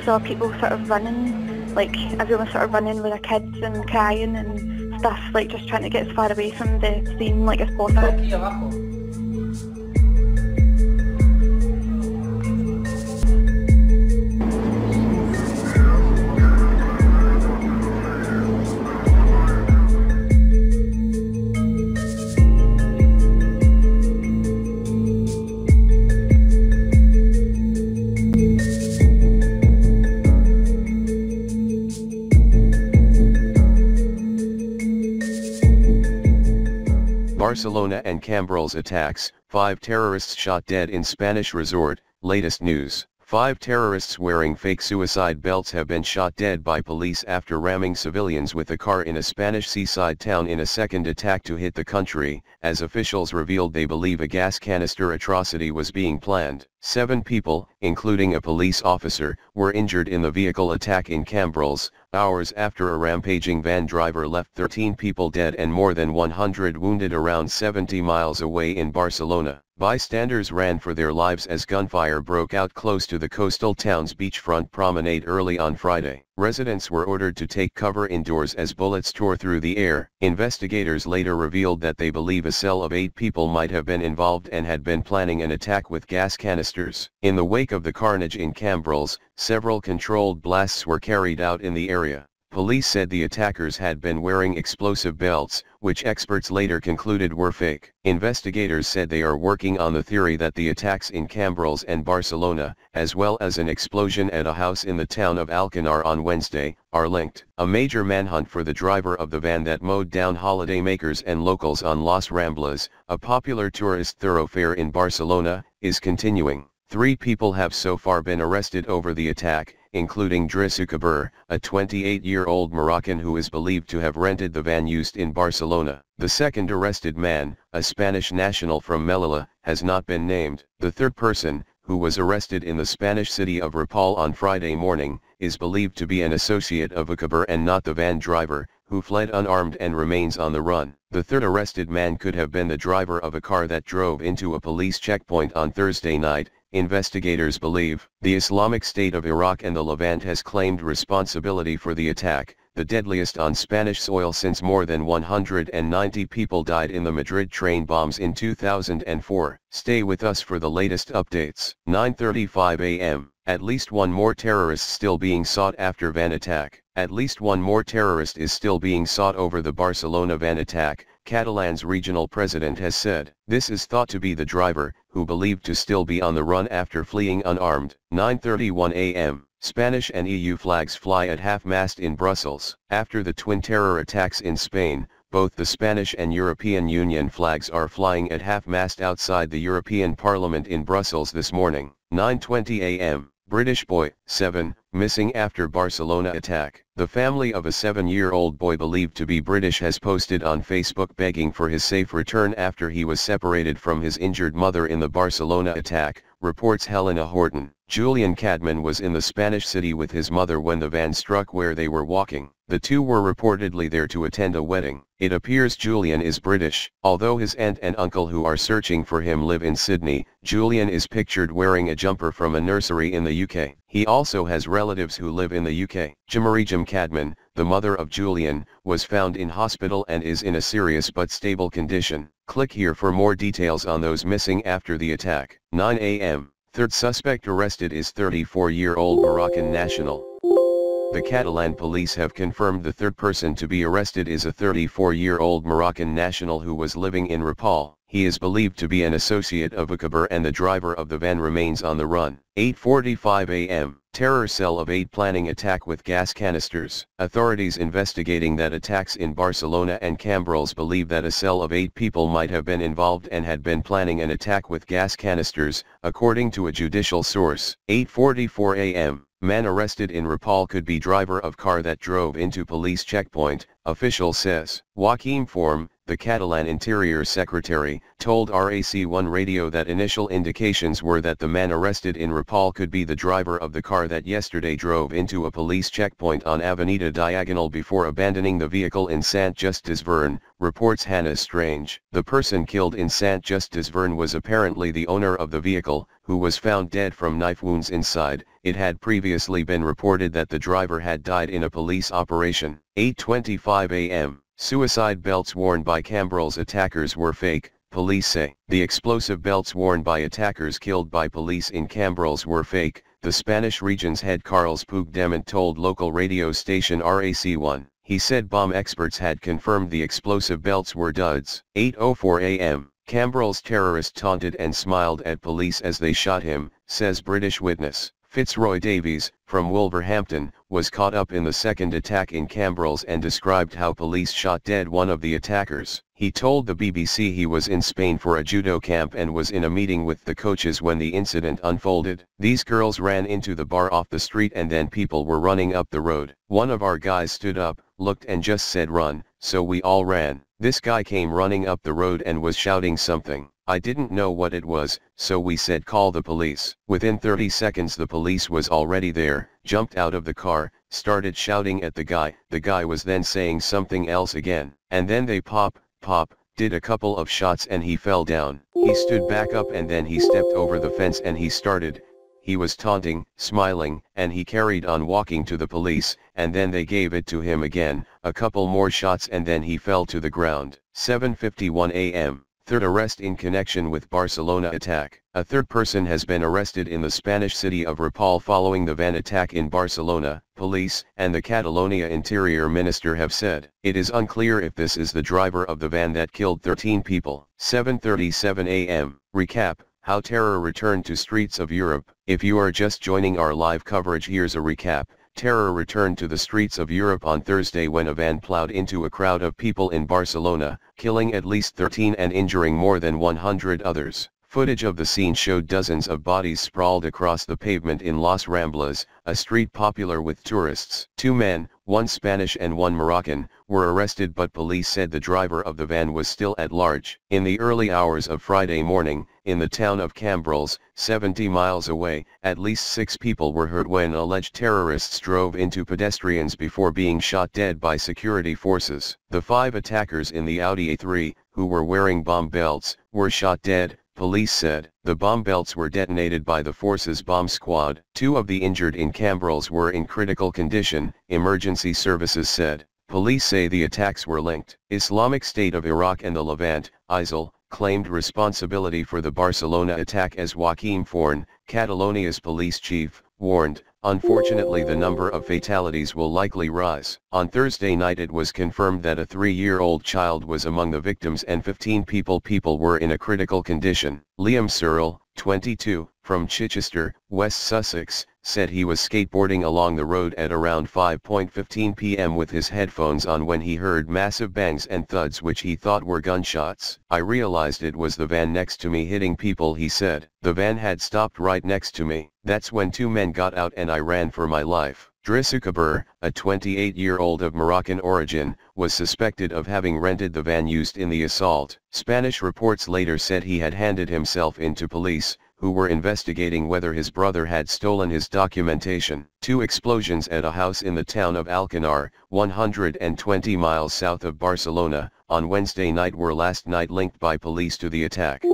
saw people sort of running, like everyone sort of running with their kids and crying and stuff, like just trying to get as far away from the scene like as possible. Barcelona and Cambrils attacks, 5 terrorists shot dead in Spanish resort, latest news. 5 terrorists wearing fake suicide belts have been shot dead by police after ramming civilians with a car in a Spanish seaside town in a second attack to hit the country, as officials revealed they believe a gas canister atrocity was being planned. 7 people, including a police officer, were injured in the vehicle attack in Cambrils, hours after a rampaging van driver left 13 people dead and more than 100 wounded around 70 miles away in Barcelona. Bystanders ran for their lives as gunfire broke out close to the coastal town's beachfront promenade early on Friday. Residents were ordered to take cover indoors as bullets tore through the air. Investigators later revealed that they believe a cell of 8 people might have been involved and had been planning an attack with gas canisters. In the wake of the carnage in Cambrils, several controlled blasts were carried out in the area. Police said the attackers had been wearing explosive belts, which experts later concluded were fake. Investigators said they are working on the theory that the attacks in Cambrils and Barcelona, as well as an explosion at a house in the town of Alcanar on Wednesday, are linked. A major manhunt for the driver of the van that mowed down holidaymakers and locals on Las Ramblas, a popular tourist thoroughfare in Barcelona, is continuing. 3 people have so far been arrested over the attack, including Drisu Kabir, a 28-year-old Moroccan who is believed to have rented the van used in Barcelona. The second arrested man, a Spanish national from Melilla, has not been named. The third person, who was arrested in the Spanish city of Ripoll on Friday morning, is believed to be an associate of Kabir and not the van driver, who fled unarmed and remains on the run. The third arrested man could have been the driver of a car that drove into a police checkpoint on Thursday night, investigators believe. The Islamic State of Iraq and the Levant has claimed responsibility for the attack, the deadliest on Spanish soil since more than 190 people died in the Madrid train bombs in 2004. Stay with us for the latest updates. 9:35 a.m. At least one more terrorist still being sought after van attack. At least one more terrorist is still being sought over the Barcelona van attack, Catalan's regional president has said. This is thought to be the driver, who believed to still be on the run after fleeing unarmed. 9:31 a.m. Spanish and EU flags fly at half-mast in Brussels. After the twin terror attacks in Spain, both the Spanish and European Union flags are flying at half-mast outside the European Parliament in Brussels this morning. 9:20 a.m. British boy, 7, missing after Barcelona attack. The family of a 7-year-old boy believed to be British has posted on Facebook begging for his safe return after he was separated from his injured mother in the Barcelona attack, reports Helena Horton. Julian Cadman was in the Spanish city with his mother when the van struck where they were walking. The two were reportedly there to attend a wedding. It appears Julian is British. Although his aunt and uncle who are searching for him live in Sydney, Julian is pictured wearing a jumper from a nursery in the UK. He also has relatives who live in the UK. Jamarijam Cadman, the mother of Julian, was found in hospital and is in a serious but stable condition. Click here for more details on those missing after the attack. 9 a.m. Third suspect arrested is 34-year-old Moroccan national. The Catalan police have confirmed the third person to be arrested is a 34-year-old Moroccan national who was living in Ripoll. He is believed to be an associate of Kabir and the driver of the van remains on the run. 8:45 a.m. Terror cell of 8 planning attack with gas canisters. Authorities investigating that attacks in Barcelona and Cambrils believe that a cell of 8 people might have been involved and had been planning an attack with gas canisters, according to a judicial source. 8:44 a.m. Man arrested in Ripoll could be driver of car that drove into police checkpoint, official says. Joaquim Form, the Catalan Interior Secretary, told RAC1 Radio that initial indications were that the man arrested in Ripoll could be the driver of the car that yesterday drove into a police checkpoint on Avenida Diagonal before abandoning the vehicle in Sant-Just-Desvern, reports Hannah Strange. The person killed in Sant-Just-Desvern was apparently the owner of the vehicle, who was found dead from knife wounds inside. It had previously been reported that the driver had died in a police operation. 8:25 a.m. Suicide belts worn by Cambrils attackers were fake, police say. The explosive belts worn by attackers killed by police in Cambrils were fake, the Spanish region's head Carles Puigdemont told local radio station RAC1. He said bomb experts had confirmed the explosive belts were duds. 8:04 a.m. Cambrils terrorist taunted and smiled at police as they shot him, says British witness. Fitzroy Davies, from Wolverhampton, was caught up in the second attack in Cambrils and described how police shot dead one of the attackers. He told the BBC he was in Spain for a judo camp and was in a meeting with the coaches when the incident unfolded. These girls ran into the bar off the street and then people were running up the road. One of our guys stood up, looked and just said run, so we all ran. This guy came running up the road and was shouting something. I didn't know what it was, so we said call the police. Within 30 seconds the police was already there, jumped out of the car, started shouting at the guy was then saying something else again. And then they pop, did a couple of shots and he fell down. He stood back up and then he stepped over the fence and he was taunting, smiling, and he carried on walking to the police, and then they gave it to him again, a couple more shots and then he fell to the ground. 7:51 a.m. Third arrest in connection with Barcelona attack. A third person has been arrested in the Spanish city of Ripoll following the van attack in Barcelona, police and the Catalonia Interior Minister have said. It is unclear if this is the driver of the van that killed 13 people. 7:37 a.m. Recap, how terror returned to streets of Europe. If you are just joining our live coverage, here's a recap. Terror returned to the streets of Europe on Thursday when a van plowed into a crowd of people in Barcelona, killing at least 13 and injuring more than 100 others. Footage of the scene showed dozens of bodies sprawled across the pavement in Las Ramblas, a street popular with tourists. 2 men, one Spanish and one Moroccan, were arrested, but police said the driver of the van was still at large. In the early hours of Friday morning, in the town of Cambrils, 70 miles away, at least 6 people were hurt when alleged terrorists drove into pedestrians before being shot dead by security forces. The 5 attackers in the Audi A3, who were wearing bomb belts, were shot dead, police said. The bomb belts were detonated by the force's bomb squad. 2 of the injured in Cambrils were in critical condition, emergency services said. Police say the attacks were linked. Islamic State of Iraq and the Levant, ISIL, claimed responsibility for the Barcelona attack as Joaquim Forn, Catalonia's police chief, warned. Unfortunately, the number of fatalities will likely rise. On Thursday night it was confirmed that a 3-year-old child was among the victims and 15 people were in a critical condition. Liam Searle, 22, from Chichester, West Sussex, said he was skateboarding along the road at around 5:15 p.m. with his headphones on when he heard massive bangs and thuds which he thought were gunshots. I realized it was the van next to me hitting people, he said. The van had stopped right next to me. That's when 2 men got out and I ran for my life. Drissa Kabir, a 28-year-old of Moroccan origin, was suspected of having rented the van used in the assault. Spanish reports later said he had handed himself in to police, who were investigating whether his brother had stolen his documentation. 2 explosions at a house in the town of Alcanar, 120 miles south of Barcelona, on Wednesday night were last night linked by police to the attack.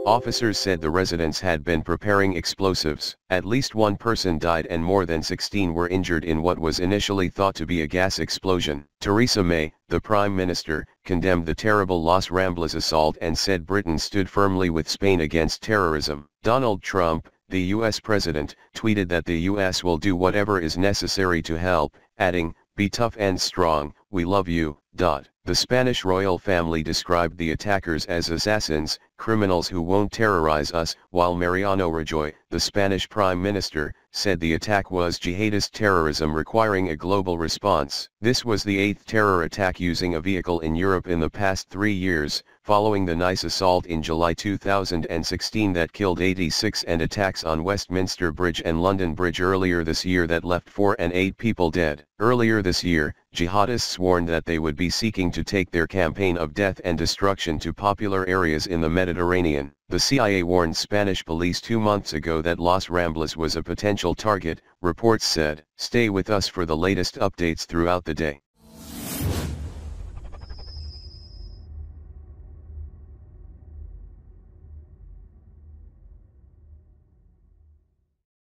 Officers said the residents had been preparing explosives. At least 1 person died and more than 16 were injured in what was initially thought to be a gas explosion. Theresa May, the Prime Minister, condemned the terrible Las Ramblas assault and said Britain stood firmly with Spain against terrorism. Donald Trump, the US President, tweeted that the US will do whatever is necessary to help, adding, "Be tough and strong, we love you." The Spanish royal family described the attackers as assassins, criminals who won't terrorize us, while Mariano Rajoy, the Spanish Prime Minister, said the attack was jihadist terrorism requiring a global response. This was the 8th terror attack using a vehicle in Europe in the past 3 years, following the Nice assault in July 2016 that killed 86 and attacks on Westminster Bridge and London Bridge earlier this year that left 4 and 8 people dead. Earlier this year, jihadists warned that they would be seeking to take their campaign of death and destruction to popular areas in the Mediterranean. The CIA warned Spanish police 2 months ago that Los Ramblas was a potential target, reports said. Stay with us for the latest updates throughout the day.